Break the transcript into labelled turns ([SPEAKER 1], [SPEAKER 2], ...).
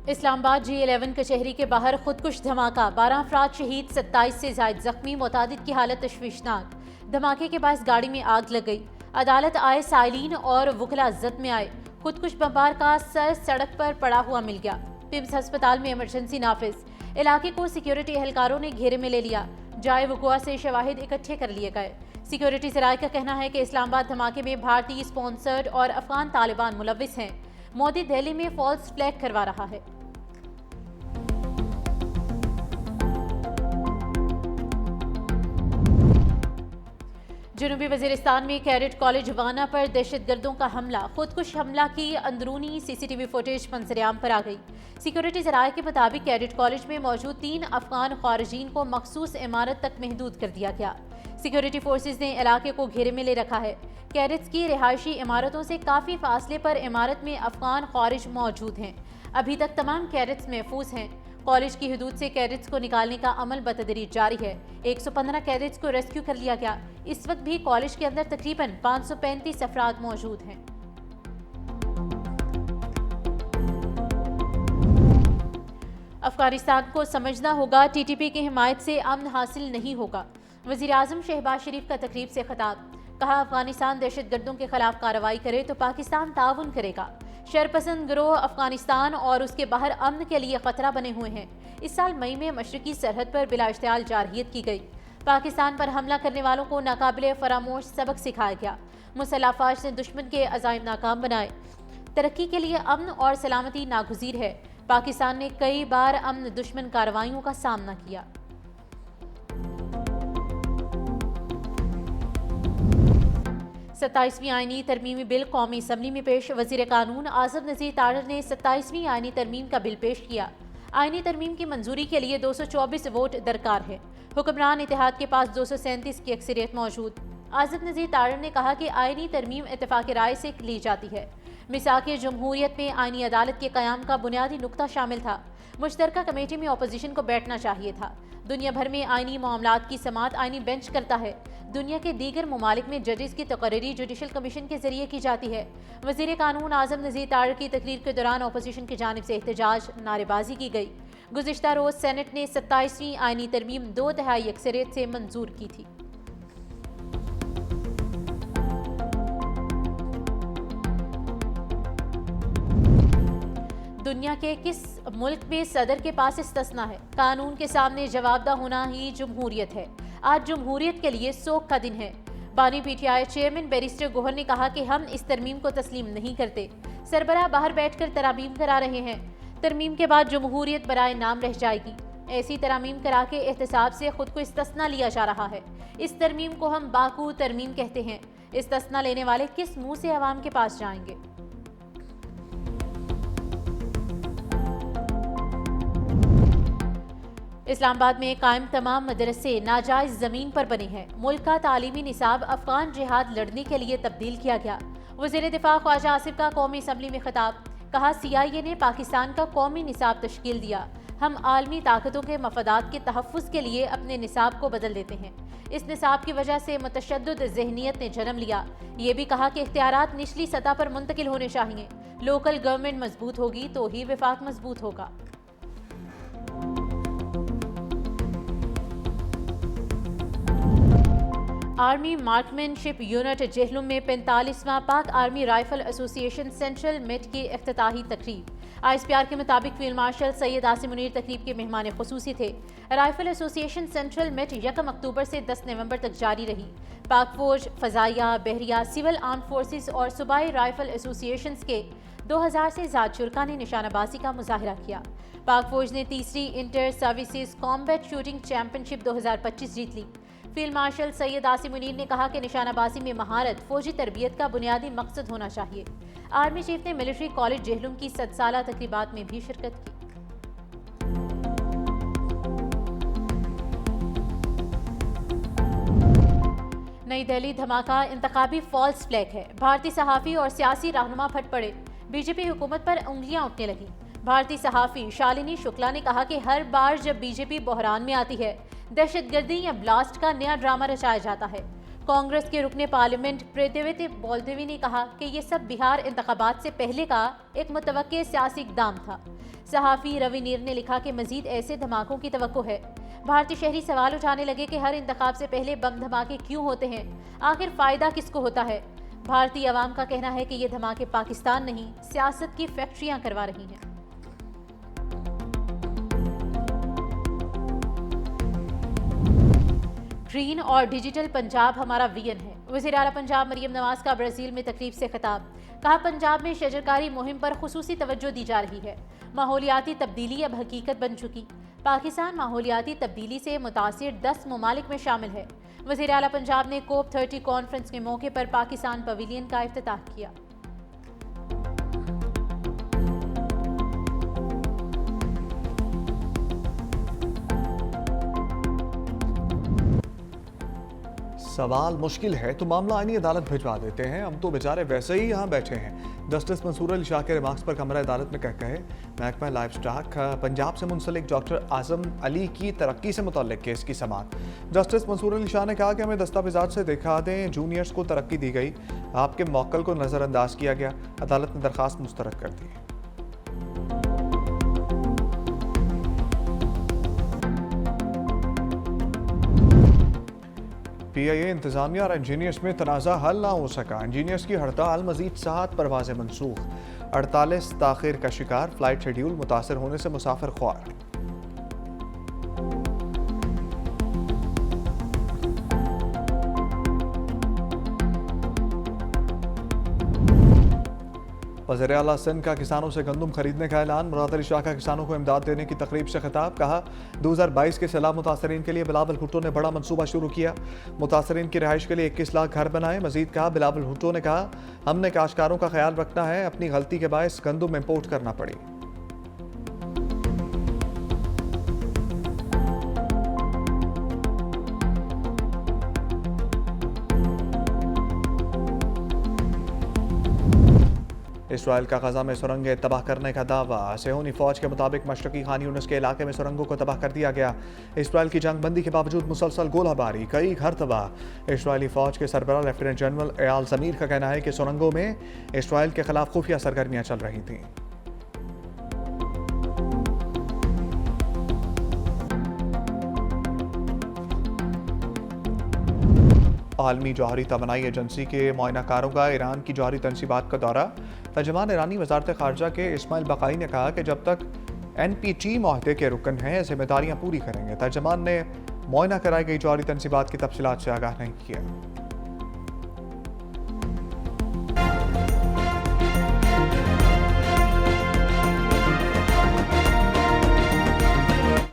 [SPEAKER 1] Islamabad G11 कचहरी के बाहर खुदकुश धमाका, 12 अफराद शहीद, 27 से जायद जख्मी, मुतादिद की हालत तशवीशनाक। धमाके के बाद गाड़ी में आग लग गई। अदालत आए साइलिन और वुकला जद में आए। खुदकुश बमबार का सर सड़क पर पड़ा हुआ मिल गया। पिम्स अस्पताल में इमरजेंसी नाफिज। इलाके को सिक्योरिटी एहलकारों ने घेरे में ले लिया। जाए वकुआ से शवाहिद इकट्ठे कर लिए गए। सिक्योरिटी जराये का कहना है कि इस्लामाबाद धमाके में भारतीय स्पॉन्सर्ड और अफगान तालिबान मुलविस हैं। मोदी दिल्ली में फॉल्स फ्लैग करवा रहा है। जनूबी वजीरिस्तान में कैडेट कॉलेज वाना पर दहशतगर्दों का हमला। खुदकुश हमला की अंदरूनी सीसीटीवी फुटेज मंजरेआम पर आ गई। सिक्योरिटी जराये के मुताबिक कैडेट कॉलेज में मौजूद 3 अफगान खारिजीन को मखसूस इमारत तक महदूद कर दिया गया। सिक्योरिटी फोर्सेज ने इलाके को घेरे में ले रखा है। कैडेट्स की रिहायशी इमारतों से काफ़ी फासले पर इमारत में अफगान खारिज मौजूद हैं। अभी तक तमाम कैडेट्स महफूज हैं। कॉलेज की हदूद से कैडेट्स को निकालने का अमल बतदरीज जारी है। 115 कैडेट्स को रेस्क्यू कर लिया गया। इस वक्त भी कॉलेज के अंदर तकरीबन 535 अफराद मौजूद हैं। अफगानिस्तान को समझना होगा, TTP की हिमायत से अमन हासिल नहीं होगा। वज़ीर आज़म शहबाज शरीफ का तकरीब से खिताब। कहा, अफगानिस्तान दहशतगर्दों के खिलाफ कार्रवाई करे तो पाकिस्तान ताउन करेगा। शरपसंद गिरोह अफगानिस्तान और उसके बाहर अमन के लिए खतरा बने हुए हैं। इस साल मई में मशरकी सरहद पर बिला इश्तियाल जारहियत की गई। पाकिस्तान पर हमला करने वालों को नाकाबिले फरामोश सबक सिखाया गया। मुसल्लह अफवाज ने दुश्मन के अज़ाइम नाकाम बनाए। तरक्की के लिए अमन और सलामती नागुज़ीर है। पाकिस्तान ने कई बार अमन दुश्मन कार्रवाइयों का सामना किया। सत्ताईसवीं आईनी तरमीमी बिल कौमी असम्बली में पेश। वज़ीर कानून आज़म नज़ीर तारड़ ने 27वीं आईनी तरमीम का बिल पेश किया। आईनी तरमीम की मंजूरी के लिए 224 वोट दरकार है। हुक्मरान इत्तेहाद के पास 237 की अक्सरियत मौजूद। आज़म नज़ीर तारड़ ने कहा कि आईनी तरमीम इत्तेफाक राय से ली जाती है। मिसाक जमहूरियत में आईनी अदालत के क़याम का बुनियादी नुक्ता शामिल था। मुश्तरका कमेटी में अपोजिशन को बैठना चाहिए था। दुनिया भर में आईनी मामलात की समात आईनी बेंच करता है। दुनिया के दीगर ममालिक में जजेस की तकर्री जुडिशल कमीशन के जरिए की जाती है। वज़ीर कानून आज़म नज़ीर तारड़ की तकरीर के दौरान अपोजिशन की जानिब से एहतजाज, नारेबाजी की गई। गुज़िश्ता रोज़ सेनेट ने 27वीं आईनी तरमीम 2/3 अक्सरियत से मंजूर की थी। दुनिया के किस मुल्क में सदर के पास इस्तिस्ना है? कानून के सामने जवाबदा होना ही जमहूरियत है। आज जमहूरियत के लिए सोग का दिन है। बानी PTI चेयरमैन बैरिस्टर गोहर ने कहा कि हम इस तरमीम को तस्लीम नहीं करते। सरबराह बाहर बैठकर तरामीम करा रहे हैं। तरमीम के बाद जमहूरियत बराए नाम रह जाएगी। ऐसी तरामीम करा के एहतसाब से खुद को इस्तिस्ना लिया जा रहा है। इस तरमीम को हम बाकू तरमीम कहते हैं। इस्तिस्ना लेने वाले किस मुंह से अवाम के पास जाएंगे? इस्लामाबाद में कायम तमाम मदरसे नाजायज जमीन पर बने हैं। मुल्क का तालीमी निसाब अफगान जिहाद लड़ने के लिए तब्दील किया गया। वज़ीर दिफा ख्वाजा आसिफ का कौमी असम्बली में खिताब। कहा, CIA ने पाकिस्तान का कौमी निसाब तश्कील दिया। हम आलमी ताकतों के मफादात के तहफ़्फ़ुज़ के लिए अपने निसाब को बदल देते हैं। इस निसाब की वजह से मुतशद्दिद ज़हनियत ने जन्म लिया। ये भी कहा कि इख्तियारात निचली सतह पर मुंतकिल होने चाहिए। लोकल गवर्नमेंट मजबूत होगी तो ही विफाक मजबूत होगा। आर्मी मार्कमैनशिप यूनिट जेहलुम में 45वां Pak army rifle association central meet की इफ्तिताही तकरीब। ISPR के मुताबिक फील्ड मार्शल सैयद आसिम मुनीर तकरीब के मेहमान खुसूसी थे। राइफल एसोसिएशन सेंट्रल मेट 1 अक्टूबर से 10 नवंबर तक जारी रही। पाक फौज, फजाइया, बहरिया, सिविल आर्म फोर्सेस और सूबाई राइफल एसोसिएशन के 2000 से ज़्यादा शुरका ने निशानाबाजी का मुजाहरा किया। पाक फौज ने तीसरी inter services combat shooting championship 2025 जीत ली। फील्ड मार्शल सैयद आसिम मुनीर ने कहा कि निशानाबाजी में महारत फौजी तरबियत का बुनियादी मकसद होना चाहिए। आर्मी चीफ ने मिलिट्री कॉलेज जेहलुम की 100 साला तकरीबात में भी शिरकत की। नई दिल्ली धमाका इंतखाबी फॉल्स फ्लैग है। भारतीय सहाफ़ी और सियासी रहनुमा फट पड़े। बीजेपी हुकूमत पर उंगलियां उठने लगी। भारतीय सहाफ़ी शालिनी शुक्ला ने कहा कि हर बार जब बीजेपी बहरान में आती है, दहशतगर्दी या ब्लास्ट का नया ड्रामा रचाया जाता है। कांग्रेस के रुकने पार्लियामेंट प्रीतिवती बोल्देवी ने कहा कि ये सब बिहार इंतखाबात से पहले का एक मुतवक्के सियासी इक़दाम था। सहाफ़ी रवि नीर ने लिखा कि मजीद ऐसे धमाकों की तवक्को है। भारतीय शहरी सवाल उठाने लगे कि हर इंतखाब से पहले बम धमाके क्यों होते हैं, आखिर फ़ायदा किसको होता है। भारतीय अवाम का कहना है कि ये धमाके पाकिस्तान नहीं, सियासत की फैक्ट्रियां करवा रही हैं। ग्रीन और डिजिटल पंजाब हमारा विजन है। वज़ीर आला पंजाब मरियम नवाज का ब्राज़ील में तकरीब से खिताब। कहा, पंजाब में शजरकारी मुहिम पर खुसूसी तवज्जो दी जा रही है। माहौलियाती तब्दीली अब हकीकत बन चुकी। पाकिस्तान माहौलियाती तब्दीली से मुतासिर 10 ममालिक में शामिल है। वज़ीर आला पंजाब ने कोप 30 कॉन्फ्रेंस के मौके पर पाकिस्तान पवेलियन का इफ्तिताह किया।
[SPEAKER 2] सवाल मुश्किल है तो मामला आईनी अदालत भिजवा देते हैं, हम तो बेचारे वैसे ही यहाँ बैठे हैं। जस्टिस मंसूर अली शाह के रिमार्क्स पर कमरा अदालत में कह कहे महकमा लाइफ स्टॉक पंजाब से मुंसलिक डॉक्टर आजम अली की तरक्की से मुतल्लिक केस की समाअत। जस्टिस मंसूर अली शाह ने कहा कि हमें दस्तावेजात से दिखा दें जूनियर्स को तरक्की दी गई, आपके मौक्कल को नज़रअंदाज किया गया। अदालत ने दरख्वास्त मुस्तरद कर दी। PIA इंतजामिया और इंजीनियर्स में तनाज़ा हल ना हो सका। इंजीनियर्स की हड़ताल मजीद 7 परवाज़ें मनसूख। 48 ताख़ीर का शिकार, फ्लाइट शेड्यूल मुतासर होने से मुसाफिर ख्वार। वज़ीर आला सिंध का किसानों से गंदम खरीदने का ऐलान। मुराद अली शाह का किसानों को इमदाद देने की तकरीब से खिताब। कहा, 2022 के सैलाब मुतासरीन के लिए बिलावल भुट्टो ने बड़ा मनसूबा शुरू किया। मुतासरीन की रिहाइश के लिए 21 लाख घर बनाए। मजीद कहा, बिलावल भुट्टो ने कहा, हमने काश्तकारों का ख्याल रखना है, अपनी गलती के बायस गंदम इम्पोर्ट करना पड़ी। इसराइल का गजा में सुरंगें तबाह करने का दावा। सेहूनी फौज के मुताबिक मशरकी खान यूनिस के इलाके में सुरंगों को तबाह कर दिया गया। इसराइल की जंगबंदी के बावजूद मुसलसल गोलाबारी, कई घर तबाह। इसराइली फौज के सरबरा लेफ्टिनेंट जनरल एयाल ज़मीर का कहना है कि सुरंगों में इसराइल के खिलाफ खुफिया सरगर्मियां चल रही थीं। आलमी जौहरी तवानाई एजेंसी के मुआयनाकारों का ईरान की जौहरी तनसीबात का दौरा। तर्जुमान ईरानी वज़ारत ख़ारजा के इस्माइल बक़ाई ने कहा कि जब तक NPT मुआहदे के रुकन हैं, जिम्मेदारियां पूरी करेंगे। तर्जुमान ने मुआयना कराई गई जौहरी तनसीबात की तफसीलात से आगाह नहीं किया।